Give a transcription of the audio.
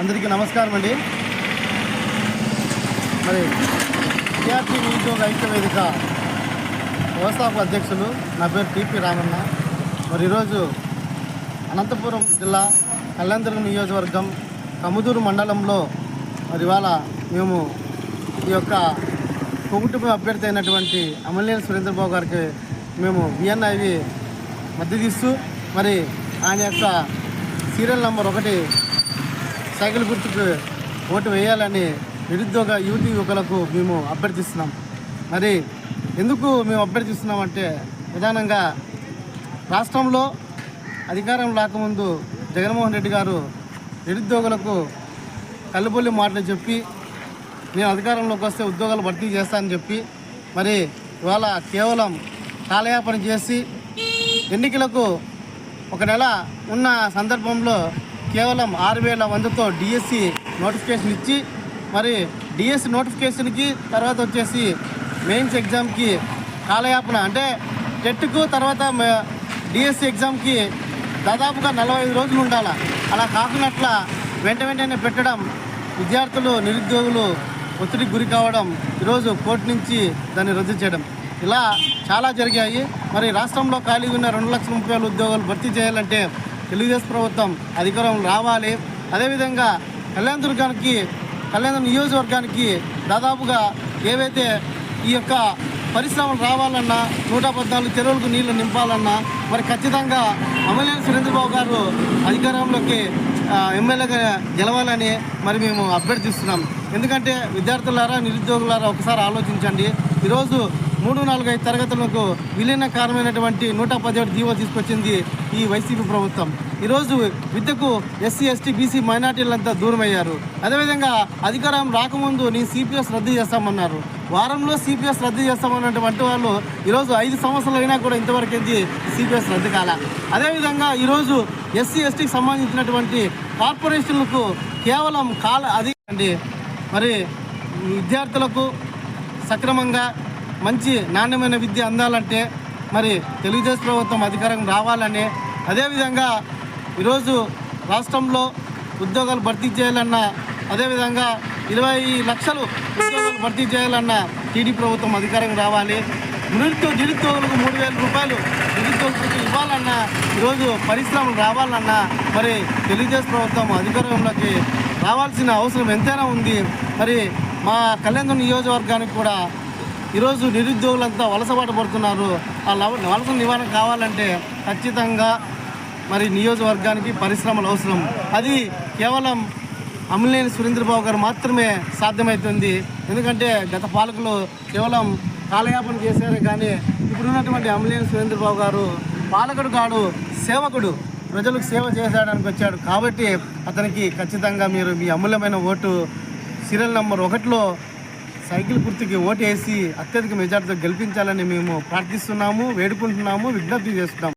అందరికీ నమస్కారం అండి. మరి విద్యార్థి నిరుద్యోగ ఐక్య వేదిక వ్యవస్థాపక అధ్యక్షులు నా పేరు టీపీ రామన్న. మరి ఈరోజు అనంతపురం జిల్లా కళ్యాణదుర్గం నియోజకవర్గం కముదూరు మండలంలో మరి ఇవాళ మేము ఈ యొక్క కుటుంబ అభ్యర్థి అయినటువంటి అమలేని సురేంద్రబాబు గారికి మేము విఎన్ఐవి మద్దతు ఇస్తూ మరి ఆయన యొక్క సీరియల్ నెంబర్ 1 సైకిల్ గుర్తుకు ఓటు వేయాలని నిరుద్యోగ యువకులకు మేము అభ్యర్థిస్తున్నాం. మరి ఎందుకు మేము అభ్యర్థిస్తున్నామంటే ప్రధానంగా రాష్ట్రంలో అధికారం రాకముందు జగన్మోహన్ రెడ్డి గారు నిరుద్యోగులకు కల్లుబొల్లి మాటలు చెప్పి నేను అధికారంలోకి వస్తే ఉద్యోగాలు భర్తీ చేస్తానని చెప్పి మరి ఇవాళ కేవలం కాలయాపన చేసి ఎన్నికలకు 1 నెల ఉన్న సందర్భంలో కేవలం 6,100తో డిఎస్సి నోటిఫికేషన్ ఇచ్చి మరి డిఎస్సి నోటిఫికేషన్కి తర్వాత వచ్చేసి మెయిన్స్ ఎగ్జామ్కి కాలయాపన అంటే టెట్కు తర్వాత డిఎస్సి ఎగ్జామ్కి దాదాపుగా 45 రోజులు ఉండాలి. అలా కాకున్నట్ల వెంటనే పెట్టడం విద్యార్థులు నిరుద్యోగులు ఒత్తిడికి గురి కావడం ఈరోజు కోర్టు నుంచి దాన్ని రద్దు చేయడం ఇలా చాలా జరిగాయి. మరి రాష్ట్రంలో ఖాళీగా ఉన్న 2,30,000 ఉద్యోగాలు భర్తీ చేయాలంటే తెలుగుదేశం ప్రభుత్వం అధికారం రావాలి. అదేవిధంగా కళ్యాణ నియోజకవర్గానికి దాదాపుగా ఏవైతే ఈ యొక్క పరిశ్రమలు రావాలన్నా 114 చెరువులకు నీళ్లు నింపాలన్నా మరి ఖచ్చితంగా అమలేని సురేంద్రబాబు గారు అధికారంలోకి ఎమ్మెల్యేగా గెలవాలని మరి మేము అభ్యర్థిస్తున్నాం. ఎందుకంటే విద్యార్థులారా నిరుద్యోగులారా ఒకసారి ఆలోచించండి. ఈరోజు 3, 4, 5 తరగతులకు విలీన కారణమైనటువంటి 117 జీవో తీసుకొచ్చింది ఈ వైసీపీ ప్రభుత్వం. ఈరోజు విద్యకు ఎస్సీ, ఎస్టీ, బీసీ మైనార్టీలంతా దూరం అయ్యారు. అదేవిధంగా అధికారం రాకముందు నేను సిపిఎస్ రద్దు చేస్తామన్నారు. వారంలో సిపిఎస్ రద్దు చేస్తామన్నటువంటి వాళ్ళు ఈరోజు 5 సంవత్సరాలు అయినా కూడా ఇంతవరకు సిపిఎస్ రద్దు కాల. అదేవిధంగా ఈరోజు ఎస్సీ, ఎస్టీకి సంబంధించినటువంటి కార్పొరేషన్లకు కేవలం అది అండి. మరి విద్యార్థులకు సక్రమంగా మంచి నాణ్యమైన విద్య అందాలంటే మరి తెలుగుదేశం ప్రభుత్వం అధికారం రావాలని, అదేవిధంగా ఈరోజు రాష్ట్రంలో ఉద్యోగాలు భర్తీ చేయాలన్నా, అదేవిధంగా 20 లక్షలు ఉద్యోగాలు భర్తీ చేయాలన్నా టీడీ ప్రభుత్వం అధికారం రావాలి. నిరుద్యోగులకు 3,000 రూపాయలు నిరుద్యోగులకు ఇవ్వాలన్నా, ఈరోజు పరిశ్రమలు రావాలన్నా మరి తెలుగుదేశం ప్రభుత్వం అధికారంలోకి రావాల్సిన అవసరం ఎంతైనా ఉంది. మరి మా కళ్యాణ నియోజకవర్గానికి కూడా ఈరోజు నిరుద్యోగులంతా వలసబాట పడుతున్నారు. ఆ వలస నివారణ కావాలంటే ఖచ్చితంగా మరి నియోజకవర్గానికి పరిశ్రమలు అవసరం. అది కేవలం అమలేని సురేంద్రబాబు గారు మాత్రమే సాధ్యమవుతుంది. ఎందుకంటే గత పాలకులు కేవలం కాలయాపన చేశారు, కానీ ఇప్పుడున్నటువంటి అమలేని సురేంద్రబాబు గారు పాలకుడు కాడు, సేవకుడు, ప్రజలకు సేవ చేసేయడానికి వచ్చాడు. కాబట్టి అతనికి ఖచ్చితంగా మీరు మీ అమూల్యమైన ఓటు సీరియల్ నెంబర్ 1లో సైకిల్ గుర్తుకి ఓటు వేసి అత్యధిక మెజార్టీతో గెలిపించాలని మేము ప్రార్థిస్తున్నాము, వేడుకుంటున్నాము, విజ్ఞప్తి చేస్తున్నాము.